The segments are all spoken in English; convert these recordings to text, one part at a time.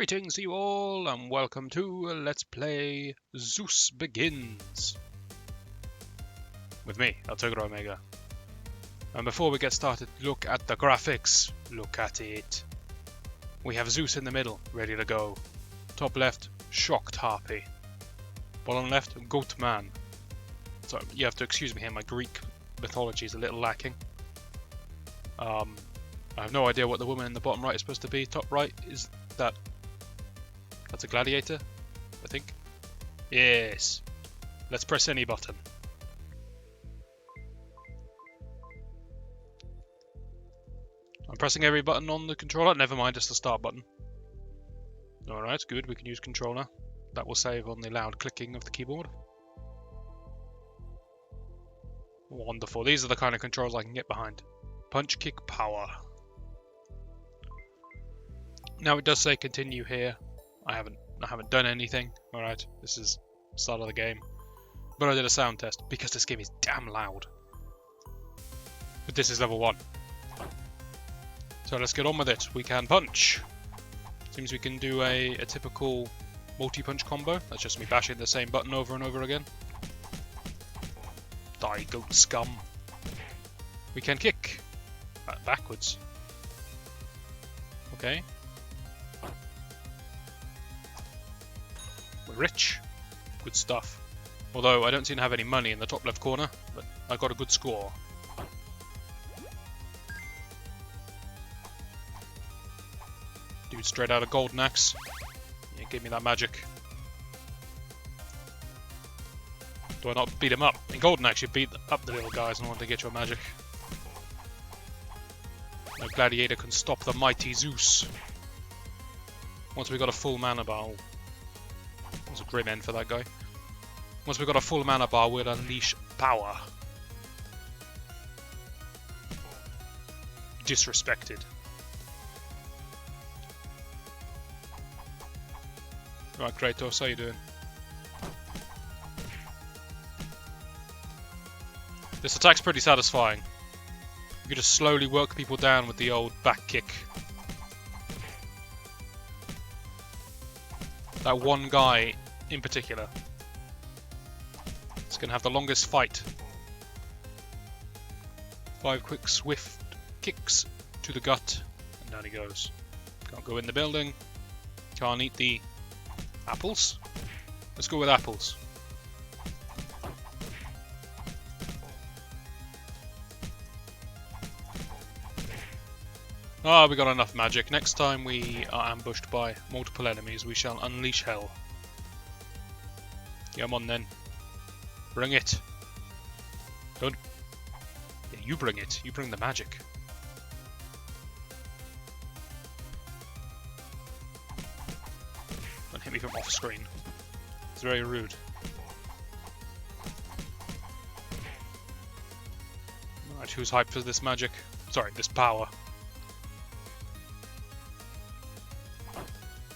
Greetings to you all, and welcome to Let's Play Zeus Begins. With me, Altogra Omega. And before we get started, look at the graphics. Look at it. We have Zeus in the middle, ready to go. Top left, Shocked Harpy. Bottom left, Goat Man. So you have to excuse me here, my Greek mythology is a little lacking. I have no idea what the woman in the bottom right is supposed to be. Top right, is that... That's a gladiator, I think. Yes. Let's press any button. I'm pressing every button on the controller. Never mind, it's the start button. Alright, good. We can use controller. That will save on the loud clicking of the keyboard. Wonderful. These are the kind of controls I can get behind. Punch, kick, power. Now it does say continue here. I haven't done anything. Alright, this is the start of the game. But I did a sound test because this game is damn loud. But this is level 1. So let's get on with it. We can punch. Seems we can do a typical multi-punch combo. That's just me bashing the same button over and over again. Die, goat scum. We can kick. Backwards. Okay. We're rich. Good stuff. Although I don't seem to have any money in the top left corner, but I got a good score. Dude straight out of Golden Axe. Yeah, give me that magic. Do I not beat him up? In Golden Axe you beat up the little guys in order to get your magic. No gladiator can stop the mighty Zeus. Once we got a full mana bar... That was a grim end for that guy. Once we got a full mana bar, we'll unleash power. Disrespected. Right, Kratos, how you doing? This attack's pretty satisfying. You just slowly work people down with the old back kick. That one guy in particular is going to have the longest fight. 5 quick swift kicks to the gut and down he goes. Can't go in the building. Can't eat the apples. Let's go with apples. Ah, we got enough magic. Next time we are ambushed by multiple enemies, we shall unleash hell. Come on then. Bring it. Don't... Yeah, you bring it. You bring the magic. Don't hit me from off screen. It's very rude. Alright, who's hyped for this magic? Sorry, this power.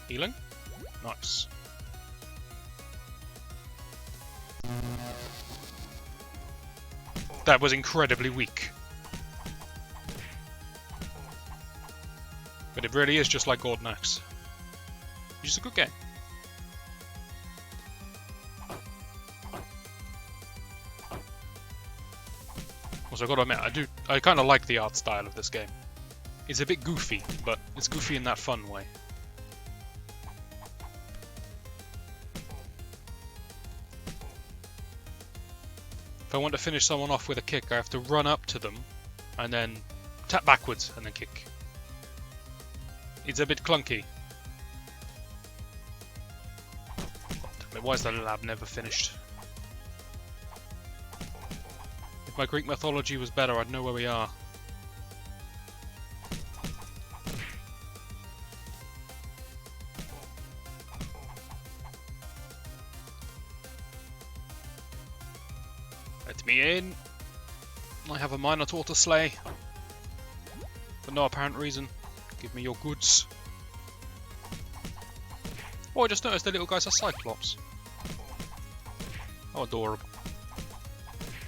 Healing? Nice. That was incredibly weak. But it really is just like Golden Axe. It's just a good game. Also, I've got to admit, I kind of like the art style of this game. It's a bit goofy, but it's goofy in that fun way. If I want to finish someone off with a kick, I have to run up to them and then tap backwards and then kick. It's a bit clunky. Why is the lab never finished? If my Greek mythology was better, I'd know where we are. Let me in. I have a Minotaur to slay. For no apparent reason. Give me your goods. Oh, I just noticed the little guys are Cyclops. How adorable.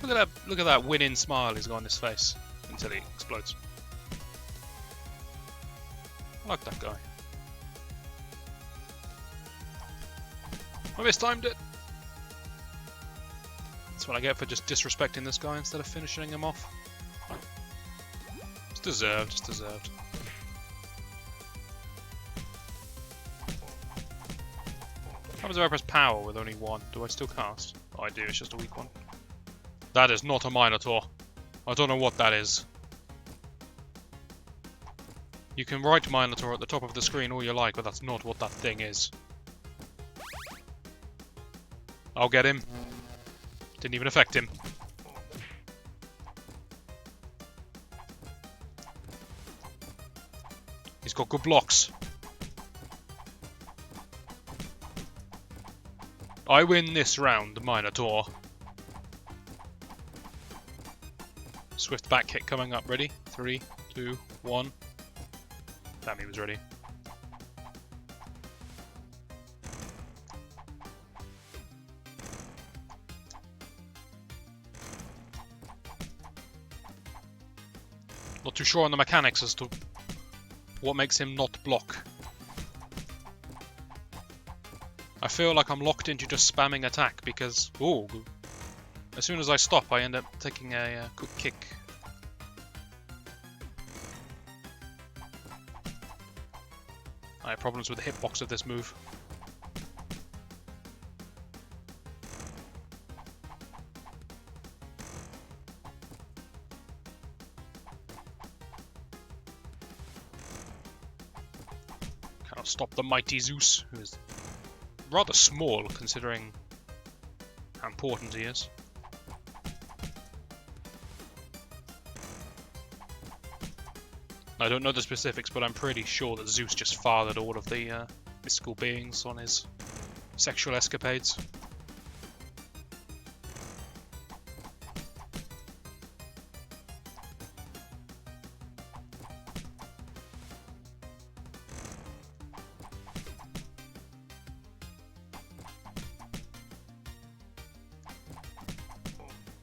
Look at that winning smile he's got on his face until he explodes. I like that guy. I mistimed it! That's what I get for just disrespecting this guy instead of finishing him off. It's deserved, it's deserved. What happens if I press power with only one? Do I still cast? Oh, I do, it's just a weak one. That is not a Minotaur. I don't know what that is. You can write Minotaur at the top of the screen all you like, but that's not what that thing is. I'll get him. Didn't even affect him. He's got good blocks. I win this round, Minotaur. Swift back kick coming up, ready? 3, 2, 1. Damn, he was ready. Not too sure on the mechanics as to what makes him not block. I feel like I'm locked into just spamming attack because, ooh, as soon as I stop I end up taking a quick kick. I have problems with the hitbox of this move. Cannot stop the mighty Zeus, who is rather small considering how important he is. I don't know the specifics, but I'm pretty sure that Zeus just fathered all of the mystical beings on his sexual escapades.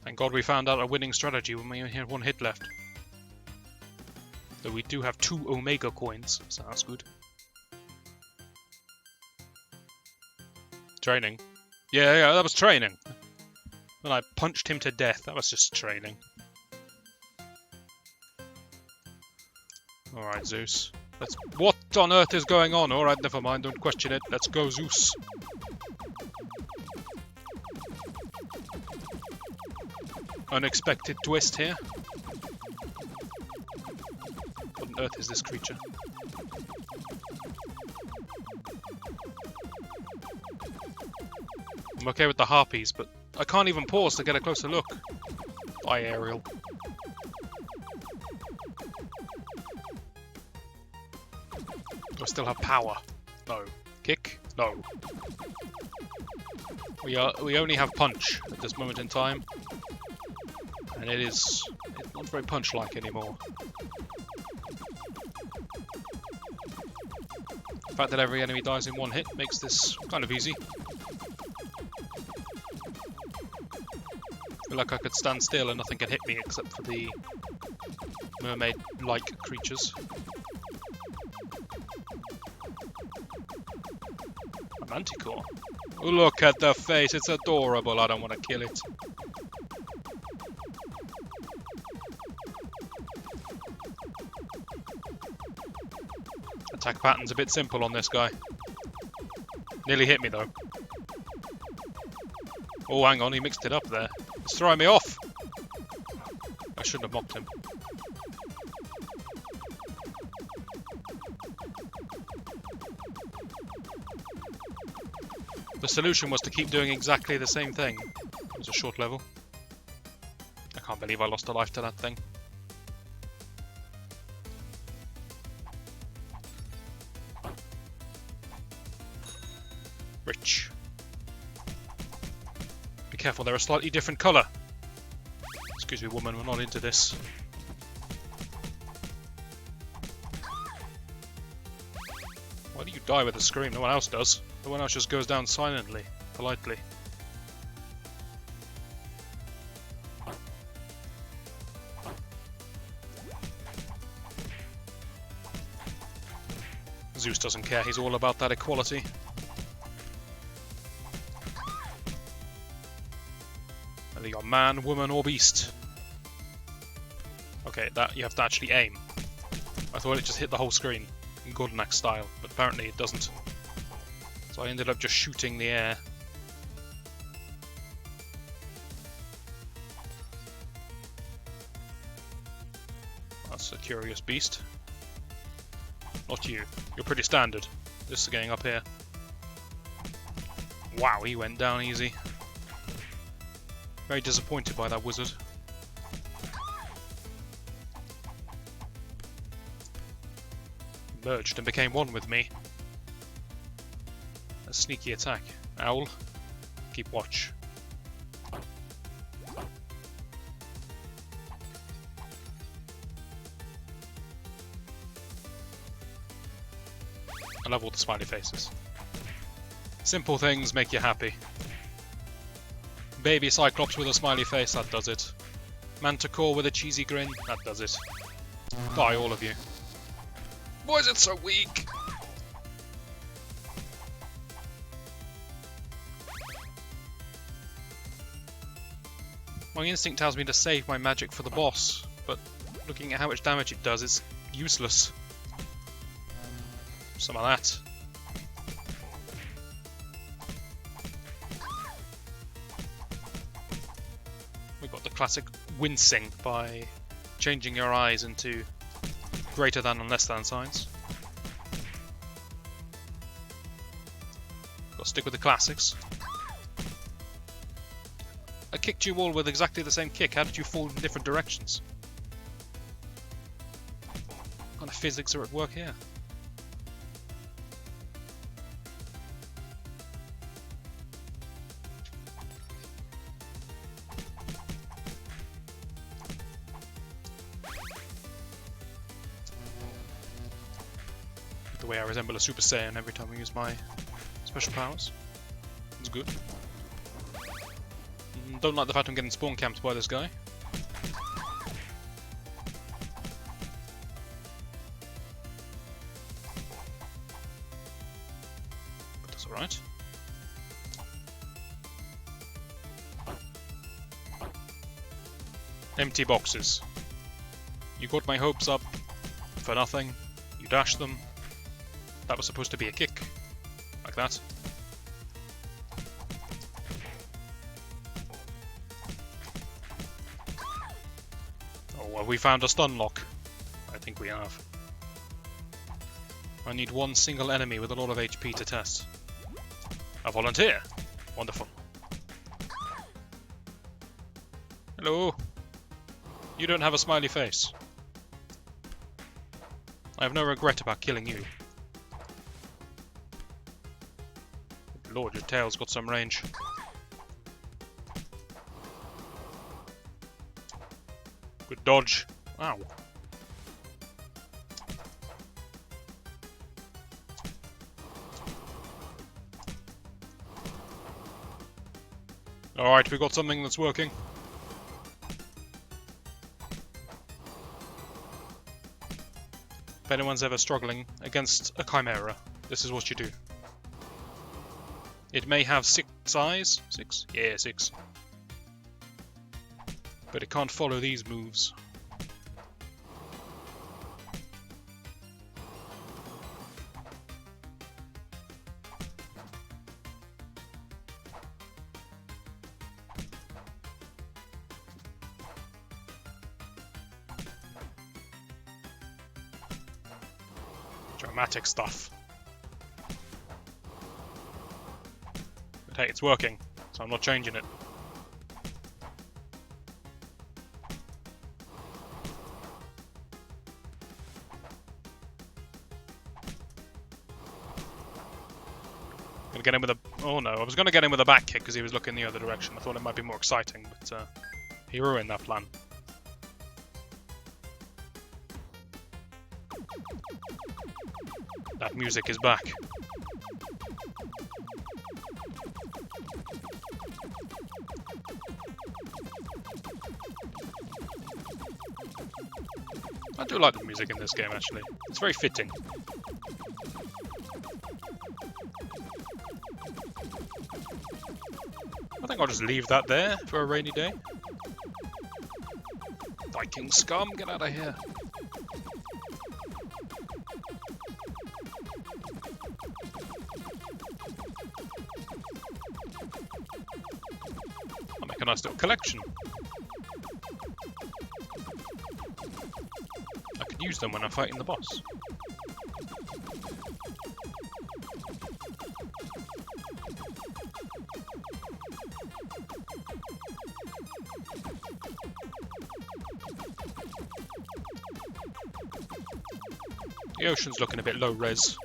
Thank God we found out a winning strategy when we only had one hit left. Though we do have 2 Omega coins, so that's good. Training. Yeah, that was training. When I punched him to death, that was just training. Alright, Zeus. What on earth is going on? Alright, never mind, don't question it. Let's go, Zeus. Unexpected twist here. What on earth is this creature? I'm okay with the harpies, but I can't even pause to get a closer look. Bye, Ariel. Do I still have power? No. Kick? No. We only have punch at this moment in time. And it's not very punch-like anymore. The fact that every enemy dies in one hit makes this kind of easy. I feel like I could stand still and nothing can hit me except for the mermaid-like creatures. A manticore. Oh, look at the face, it's adorable, I don't want to kill it. Attack pattern's a bit simple on this guy. Nearly hit me though. Oh, hang on, he mixed it up there. It's throwing me off! I shouldn't have mocked him. The solution was to keep doing exactly the same thing. It was a short level. I can't believe I lost a life to that thing. Rich. Be careful, they're a slightly different colour. Excuse me, woman, we're not into this. Why do you die with a scream? No one else does. No one else just goes down silently, politely. Zeus doesn't care, he's all about that equality. Whether you're man, woman, or beast. Okay, that you have to actually aim. I thought it just hit the whole screen in Golden Axe style, but apparently it doesn't. So I ended up just shooting the air. That's a curious beast. Not you. You're pretty standard. This is getting up here. Wow, he went down easy. Very disappointed by that wizard. Merged and became one with me. A sneaky attack. Owl, keep watch. I love all the smiley faces. Simple things make you happy. Baby Cyclops with a smiley face, that does it. Manticore with a cheesy grin, that does it. Die, all of you. Why is it so weak? My instinct tells me to save my magic for the boss, but looking at how much damage it does, it's useless. Some of that. We got the classic wincing by changing your eyes into greater than and less than signs. Got to stick with the classics. I kicked you all with exactly the same kick. How did you fall in different directions? What kind of physics are at work here? The way I resemble a Super Saiyan every time I use my special powers. It's good. Don't like the fact I'm getting spawn camped by this guy. But that's alright. Empty boxes. You got my hopes up for nothing. You dashed them. That was supposed to be a kick. Like that. Oh, have we found a stun lock? I think we have. I need one single enemy with a lot of HP to test. A volunteer! Wonderful. Hello! You don't have a smiley face. I have no regret about killing you. Lord, your tail's got some range. Good dodge. Ow. Alright, we got something that's working. If anyone's ever struggling against a chimera, this is what you do. It may have 6 eyes. 6? Yeah, 6. But it can't follow these moves. Dramatic stuff. But hey, it's working, so I'm not changing it. Gonna get him with a... Oh no, I was gonna get him with a back kick because he was looking the other direction. I thought it might be more exciting, but he ruined that plan. That music is back. I do like the music in this game, actually. It's very fitting. I think I'll just leave that there for a rainy day. Viking scum, get out of here. I'll make a nice little collection. I could use them when I'm fighting the boss. The ocean's looking a bit low res.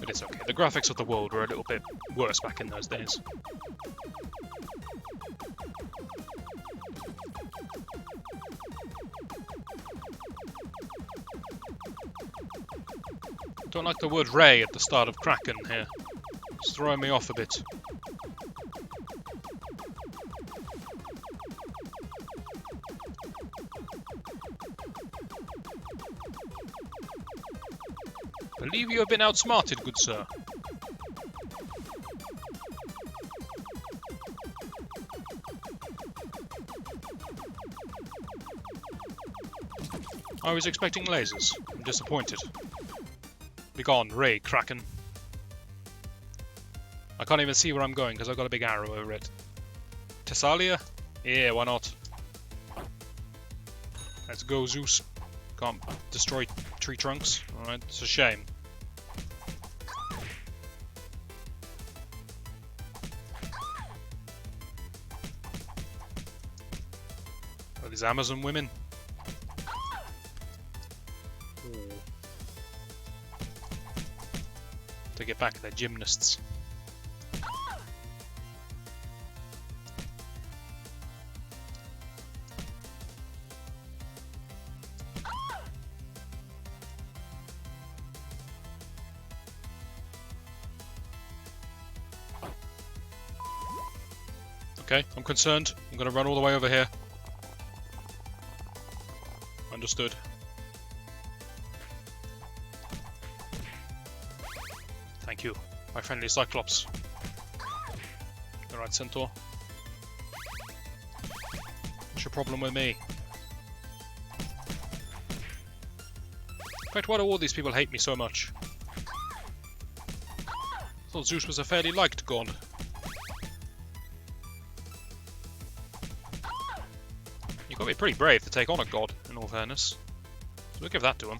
But it's okay. The graphics of the world were a little bit worse back in those days. Don't like the word Ray at the start of Kraken here. It's throwing me off a bit. Believe you have been outsmarted, good sir. I was expecting lasers. I'm disappointed. Begone, Ray, Kraken. I can't even see where I'm going because I've got a big arrow over it. Thessalia? Yeah, why not? Let's go, Zeus. Can't destroy tree trunks. Alright, it's a shame. Oh, these Amazon women. Ooh. To get back, they're gymnasts. Okay, I'm concerned. I'm going to run all the way over here. Understood. Thank you, my friendly Cyclops. Alright, Centaur. What's your problem with me? In fact, why do all these people hate me so much? I thought Zeus was a fairly liked god. You've got to be pretty brave to take on a god, in all fairness. So we'll give that to him.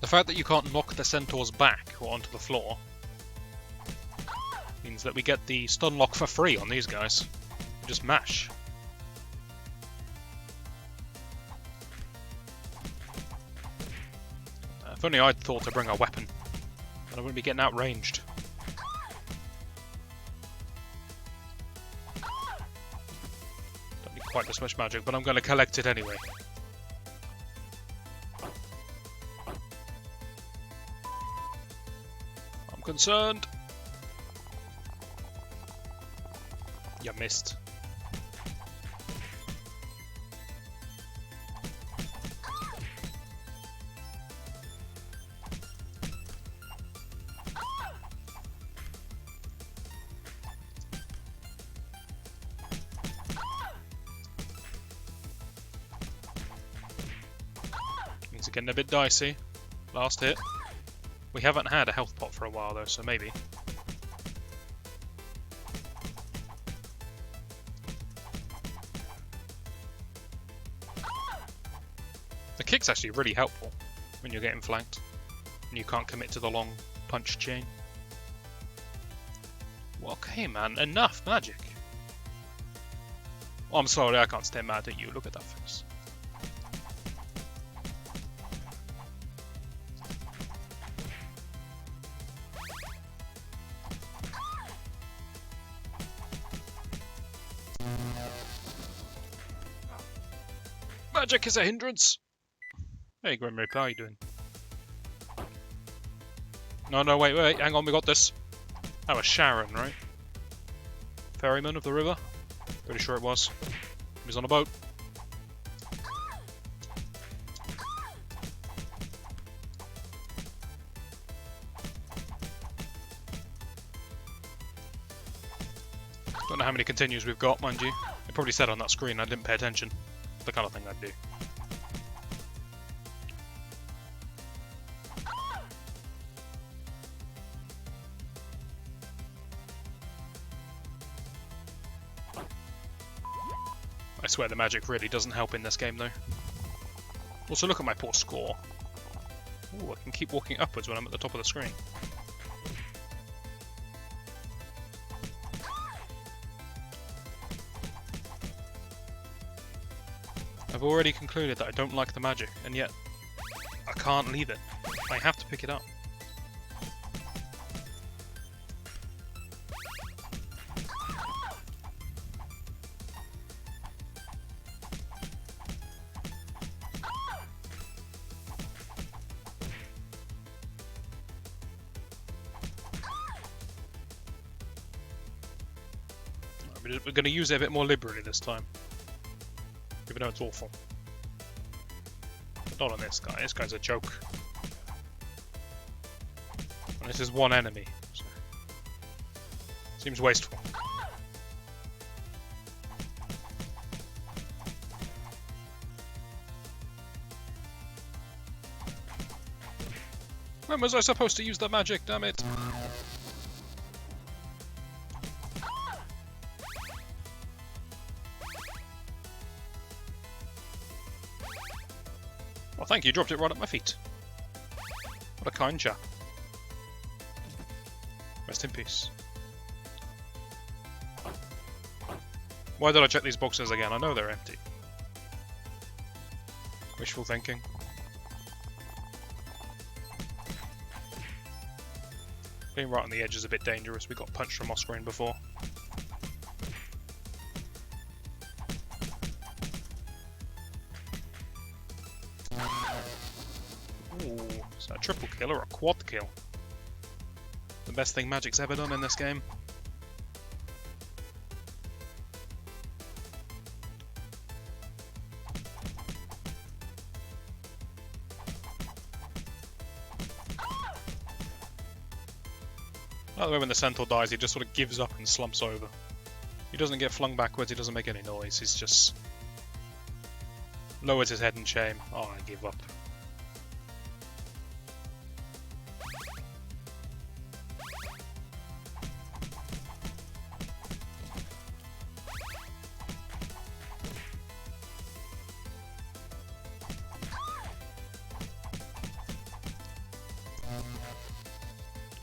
The fact that you can't knock the centaurs back or onto the floor means that we get the stun lock for free on these guys. We just mash. If only I'd thought to bring a weapon, then I wouldn't be getting outranged. Don't need quite this much magic, but I'm going to collect it anyway. I'm concerned. You missed. Things are getting a bit dicey. Last hit. We haven't had a health pot for a while though, so maybe. The kick's actually really helpful when you're getting flanked and you can't commit to the long punch chain. Well, okay, man, enough magic. Oh, I'm sorry, I can't stay mad at you. Look at that face. Magic is a hindrance. Hey, Grim Reaper, how you doing? No, wait, hang on, we got this. That was Sharon, right? Ferryman of the river? Pretty sure it was. He was on a boat. Don't know how many continues we've got, mind you. It probably said on that screen, I didn't pay attention. The kind of thing I'd do. I swear the magic really doesn't help in this game though. Also look at my poor score. Ooh, I can keep walking upwards when I'm at the top of the screen. I've already concluded that I don't like the magic, and yet I can't leave it. I have to pick it up. We're going to use it a bit more liberally this time. Even though it's awful. But not on this guy. This guy's a joke. And this is one enemy. So seems wasteful. When was I supposed to use that magic? Damn it! Well, thank you, dropped it right at my feet. What a kind chap. Rest in peace. Why did I check these boxes again? I know they're empty. Wishful thinking. Being right on the edge is a bit dangerous. We got punched from off screen before. Is that a triple kill or a quad kill? The best thing Magic's ever done in this game. By the way, when the centaur dies, he just sort of gives up and slumps over. He doesn't get flung backwards, he doesn't make any noise, he's just lowers his head in shame. Oh, I give up.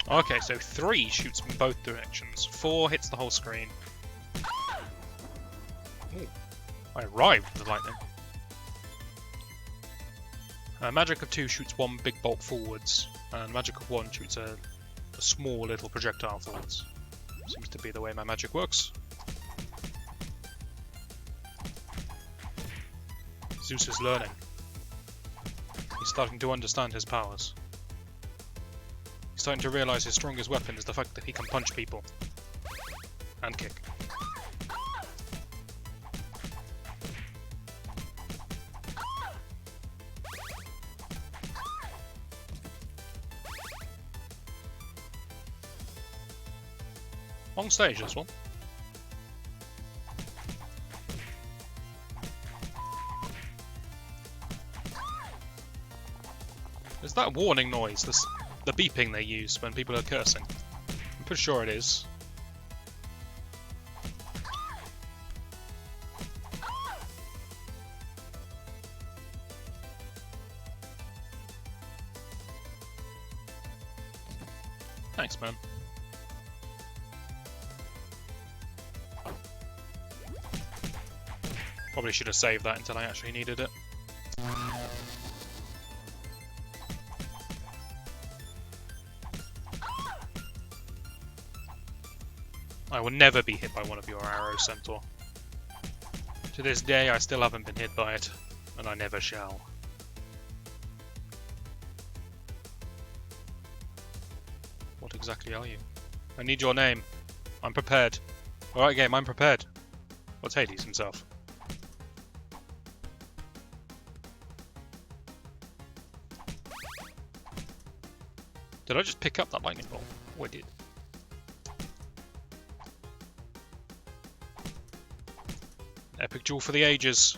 Okay, so 3 shoots in both directions, 4 hits the whole screen. Ooh, I arrived with the lightning. Magic of 2 shoots 1 big bolt forwards, and magic of 1 shoots a small little projectile forwards. Seems to be the way my magic works. Zeus is learning. He's starting to understand his powers. He's starting to realise his strongest weapon is the fact that he can punch people. And kick. Long stage, this one. Is that a warning noise? The beeping they use when people are cursing. I'm pretty sure it is. Thanks, man. Probably should have saved that until I actually needed it. I will never be hit by one of your arrows, Centaur. To this day, I still haven't been hit by it, and I never shall. What exactly are you? I need your name. I'm prepared. Alright, game, I'm prepared. What's Hades himself? Did I just pick up that lightning bolt? Oh, I did. Epic duel for the ages.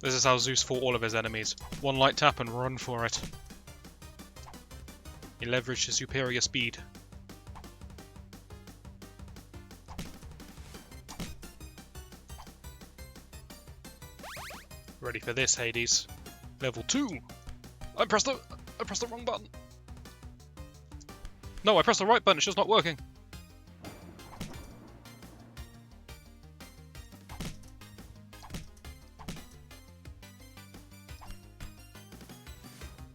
This is how Zeus fought all of his enemies. One light tap and run for it. He leveraged his superior speed. Ready for this, Hades. Level 2! I pressed the wrong button. No, I pressed the right button, it's just not working.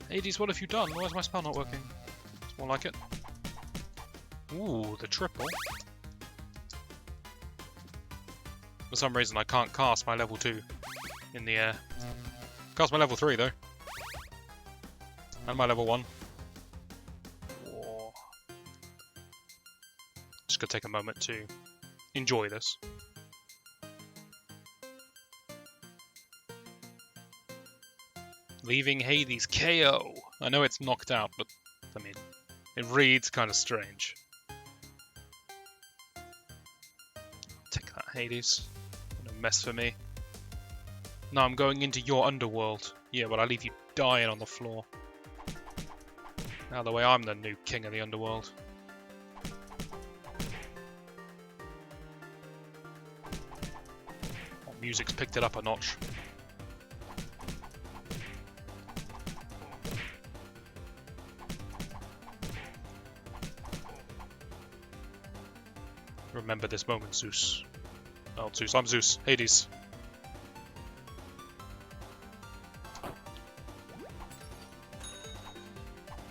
Hades, what have you done? Why is my spell not working? It's more like it. Ooh, the triple. For some reason I can't cast my level 2 in the air. Cast my level 3 though. And my level 1. Oh. Just gonna take a moment to enjoy this. Leaving Hades KO. I know it's knocked out, but I mean, it reads kind of strange. Take that, Hades. No mess for me. No, I'm going into your underworld. Yeah, but I leave you dying on the floor. Out of the way, I'm the new king of the underworld. Oh, music's picked it up a notch. Remember this moment, Zeus. Oh, Zeus. I'm Zeus. Hades.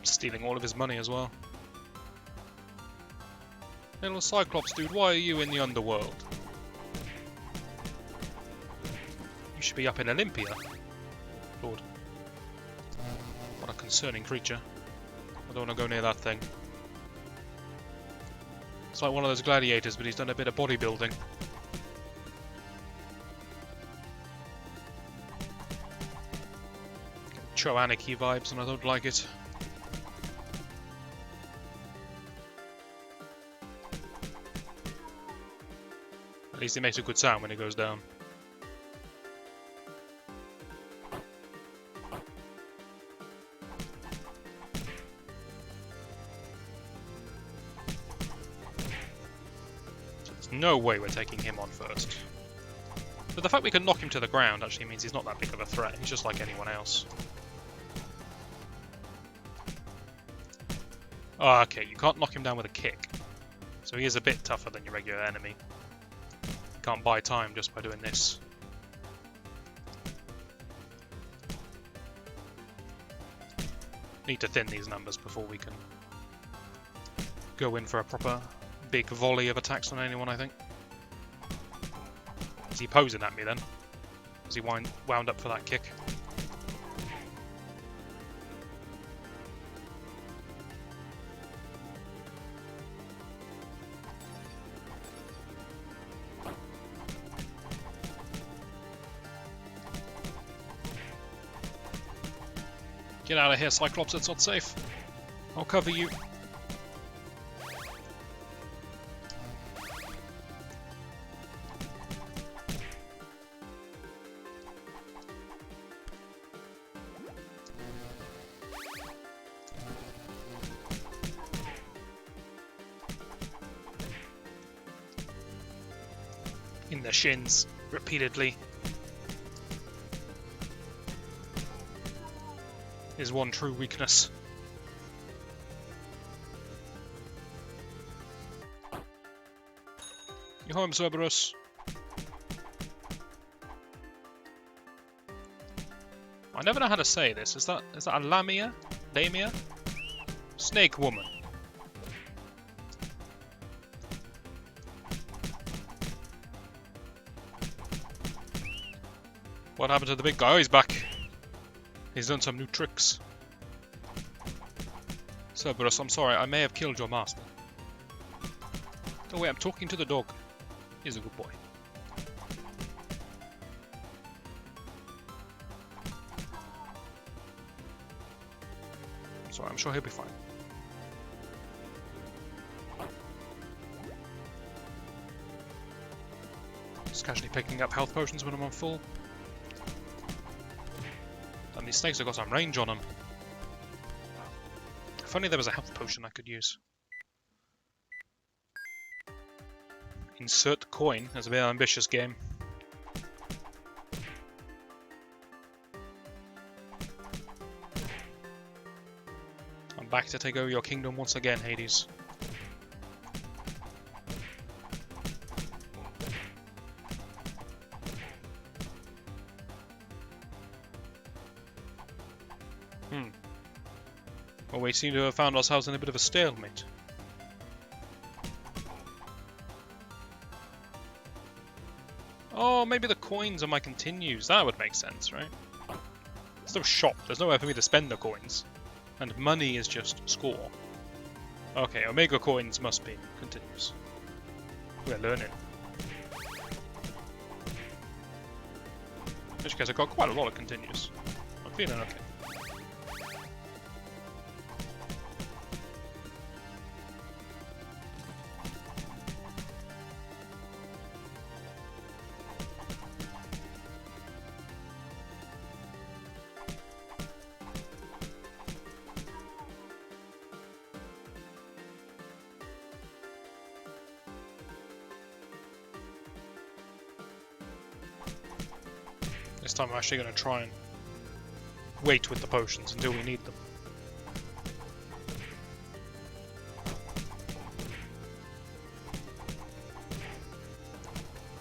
Stealing all of his money as well. Little Cyclops dude, why are you in the underworld? You should be up in Olympia. Lord. What a concerning creature. I don't want to go near that thing. It's like one of those gladiators, but he's done a bit of bodybuilding. Cho-anarchy vibes, and I don't like it. At least it makes a good sound when it goes down. No way we're taking him on first. But the fact we can knock him to the ground actually means he's not that big of a threat. He's just like anyone else. Oh, okay, you can't knock him down with a kick. So he is a bit tougher than your regular enemy. You can't buy time just by doing this. Need to thin these numbers before we can go in for a proper big volley of attacks on anyone, I think. Is he posing at me then? Is he wound up for that kick? Get out of here, Cyclops, it's not safe. I'll cover you. In the shins, repeatedly. Is one true weakness. You're home, Cerberus. I never know how to say this. Is that a Lamia? Lamia? Snake woman. What happened to the big guy? Oh, he's back. He's done some new tricks. Cerberus, I'm sorry, I may have killed your master. Oh wait, I'm talking to the dog. He's a good boy. Sorry, I'm sure he'll be fine. Just casually picking up health potions when I'm on full. And these snakes have got some range on them. If only there was a health potion I could use. Insert coin. That's a very ambitious game. I'm back to take over your kingdom once again, Hades. Well, we seem to have found ourselves in a bit of a stalemate. Oh, maybe the coins are my continues. That would make sense, right? There's no shop. There's nowhere for me to spend the coins. And money is just score. Okay, Omega coins must be continues. We're learning. In which case, I've got quite a lot of continues. I'm feeling okay. This time I'm actually going to try and wait with the potions until we need them.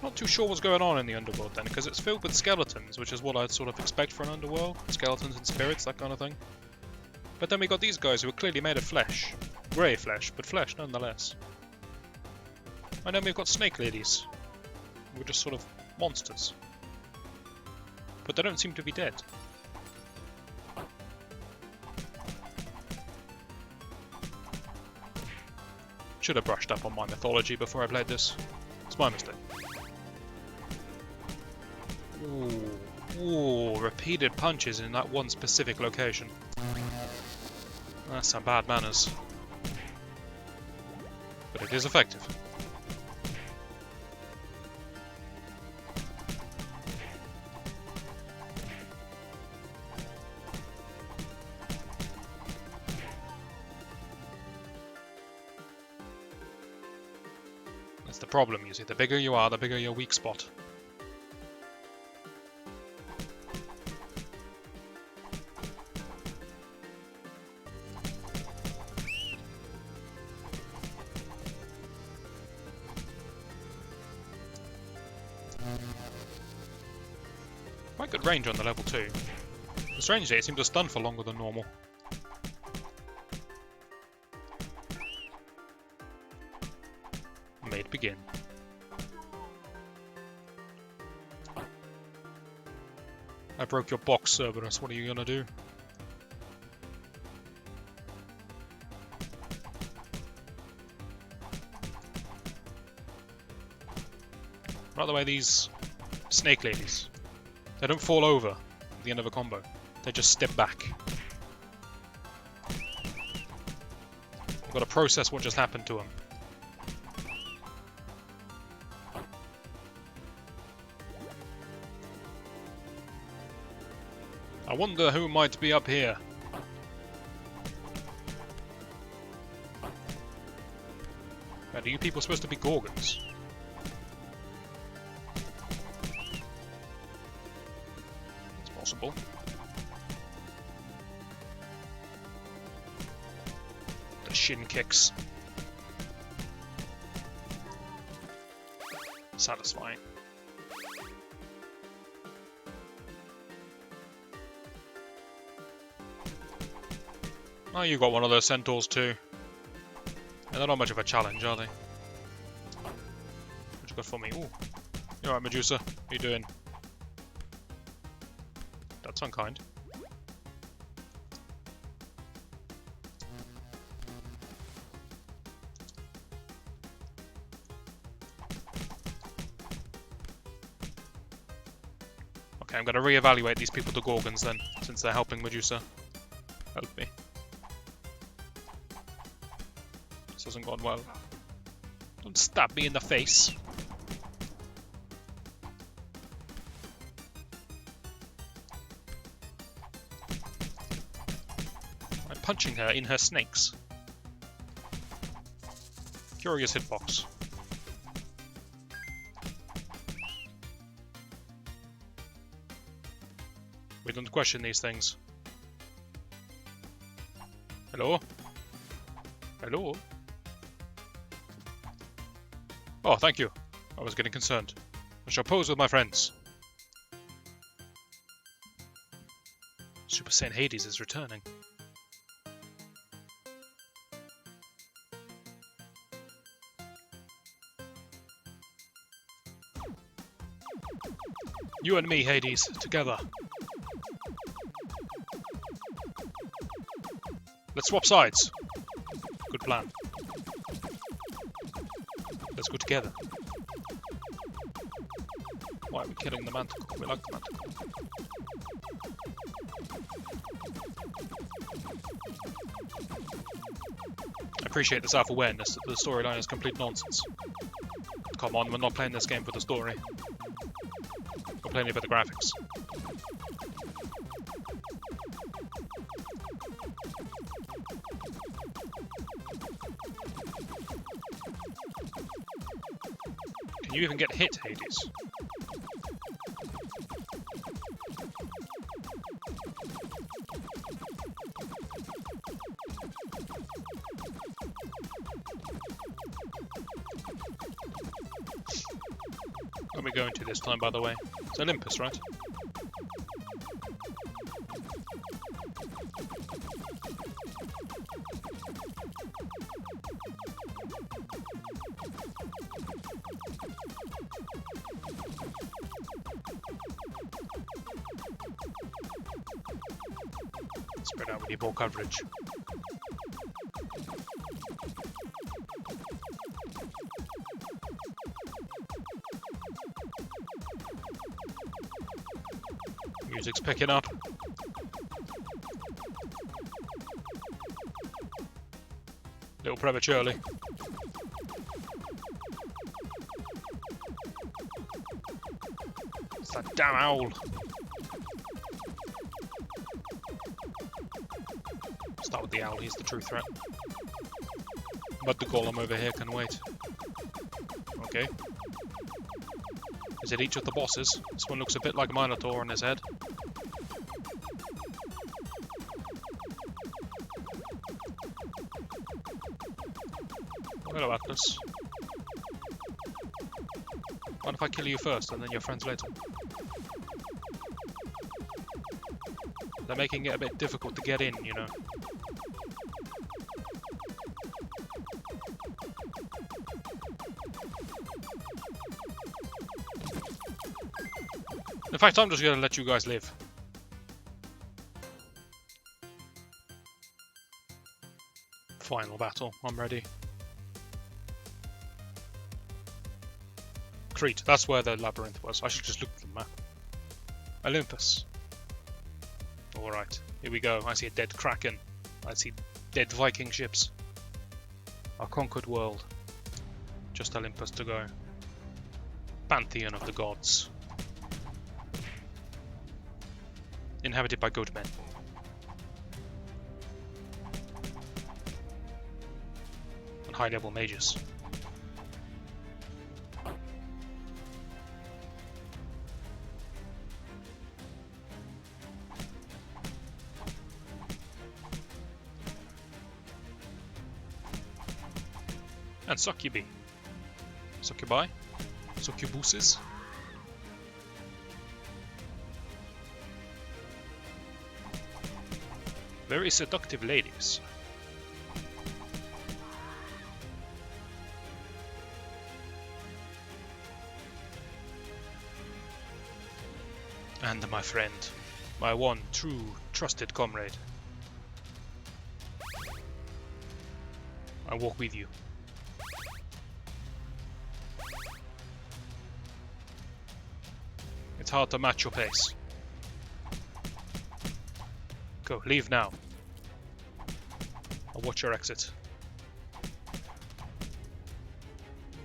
Not too sure what's going on in the underworld then, because it's filled with skeletons, which is what I'd sort of expect for an underworld. Skeletons and spirits, that kind of thing. But then we got these guys who are clearly made of flesh. Grey flesh, but flesh nonetheless. And then we've got snake ladies, who are just sort of monsters. But they don't seem to be dead. Should have brushed up on my mythology before I played this. It's my mistake. Ooh, repeated punches in that one specific location. That's some bad manners. But it is effective. That's the problem, you see. The bigger you are, the bigger your weak spot. Quite good range on the level 2. But strangely, it seemed to stun for longer than normal. May it begin. I broke your box, Cerberus. What are you gonna do? By the way, these snake ladies, they don't fall over at the end of a combo. They just step back. I've got to process what just happened to them. I wonder who might be up here. Are you people supposed to be Gorgons? It's possible. The shin kicks. Satisfying. Oh, you got one of those centaurs too. Yeah, they're not much of a challenge, are they? What you got for me? Ooh. You alright, Medusa? How you doing? That's unkind. I'm gonna reevaluate these people to Gorgons then, since they're helping Medusa. Help me. This hasn't gone well. Don't stab me in the face. I'm punching her in her snakes. Curious hitbox. We don't question these things. Hello? Hello? Oh, thank you. I was getting concerned. I shall pose with my friends. Super Saiyan Hades is returning. You and me, Hades, together. Let's swap sides. Good plan. Let's go together. Why are we killing the manticore? We like the manticore. I appreciate the self-awareness that the storyline is complete nonsense. Come on, we're not playing this game for the story. We're playing it for the graphics. Can you even get hit, Hades? Where are we going to this time, by the way? It's Olympus, right? Spread out, we need more coverage. Music's picking up. A little prematurely. It's that damn owl. Start with the owl, he's the true threat. But the golem over here can wait. Okay. Is it each of the bosses? This one looks a bit like Minotaur on his head. Hello, Atlas. What if I kill you first and then your friends later? They're making it a bit difficult to get in, you know. In fact, I'm just gonna let you guys live. Final battle, I'm ready. Crete, that's where the labyrinth was. I should just look at the map. Olympus. Alright, here we go. I see a dead kraken. I see dead Viking ships. Our conquered world. Just Olympus to go. Pantheon of the gods. Inhabited by goat men. And high-level mages. And succubi. Succubi? Succubuses? Very seductive ladies. And my friend, my one true trusted comrade. I walk with you. It's hard to match your pace. Go, leave now. I'll watch your exit.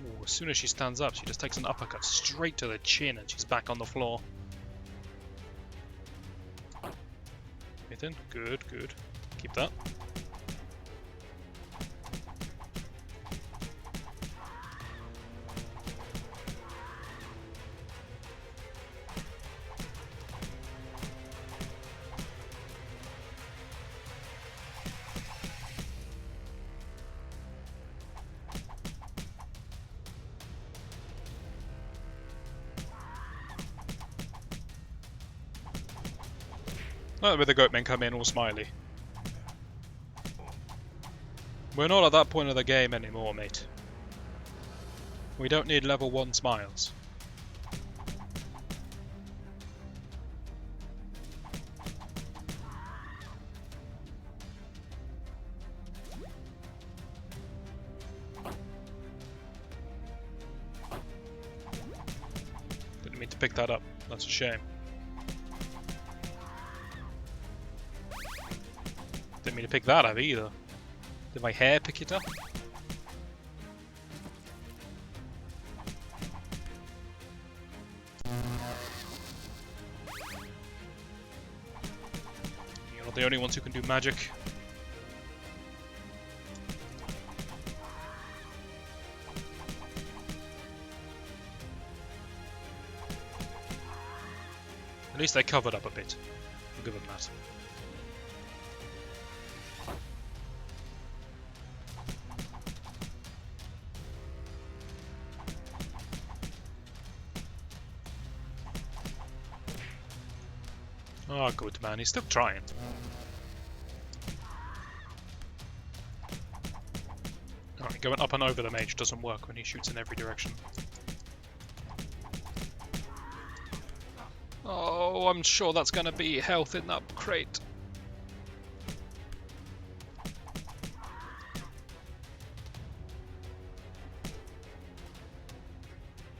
Ooh, as soon as she stands up, she just takes an uppercut straight to the chin and she's back on the floor. Anything? Good, good. Keep that. Oh, where the goatmen come in all smiley. We're not at that point of the game anymore, mate. We don't need level 1 smiles. Didn't mean to pick that up. That's a shame. Didn't mean to pick that up either. Did my hair pick it up? You're not the only ones who can do magic. At least they covered up a bit. I'll give them that. Oh, good man, he's still trying. Alright, going up and over the mage doesn't work when he shoots in every direction. Oh, I'm sure that's gonna be health in that crate.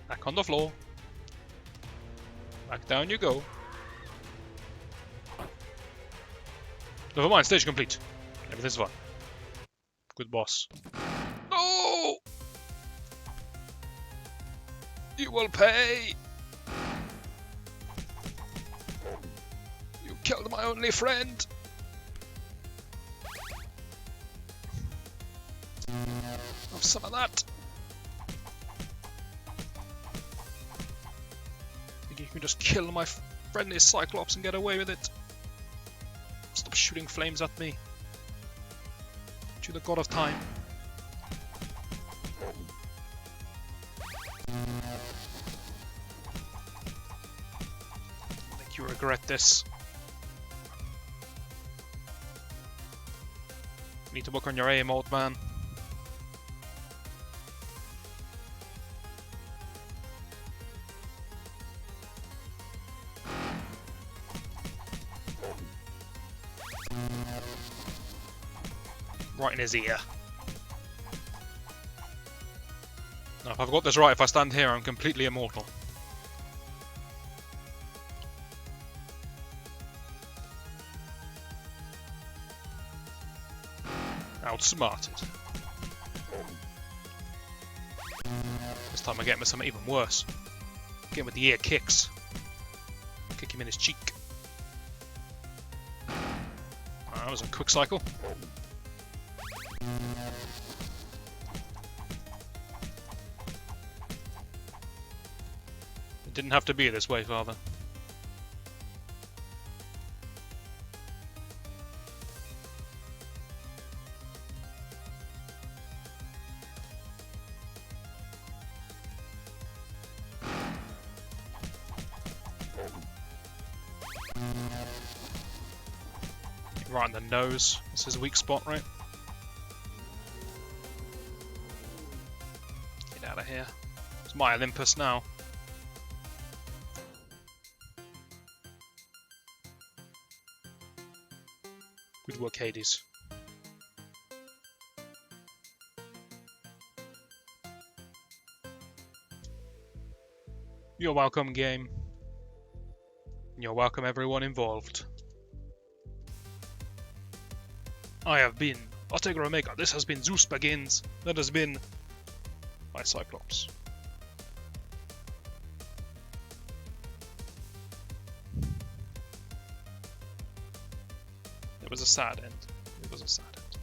Back on the floor. Back down you go. Never mind, stage complete. Everything's fine. Good boss. No! You will pay! You killed my only friend! Have some of that. Think you can just kill my friendly Cyclops and get away with it? Stop shooting flames at me. To the god of time. Make you regret this. Need to work on your aim, old man. Right in his ear. Now, if I've got this right, if I stand here, I'm completely immortal. Outsmarted. This time I get him with something even worse. Get him with the ear kicks. Kick him in his cheek. That was a quick cycle. It didn't have to be this way, Father. Right in the nose. This is his weak spot, right? Get out of here. It's my Olympus now. Good work, Hades. You're welcome, game. You're welcome, everyone involved. I have been Otegro Omega. This has been Zeus Begins. That has been my Cyclops. It was a sad end. It was a sad end.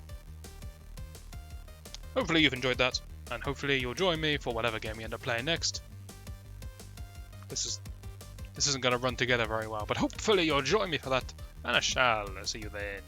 Hopefully you've enjoyed that, and hopefully you'll join me for whatever game we end up playing next. This isn't going to run together very well, but hopefully you'll join me for that, and I shall see you then.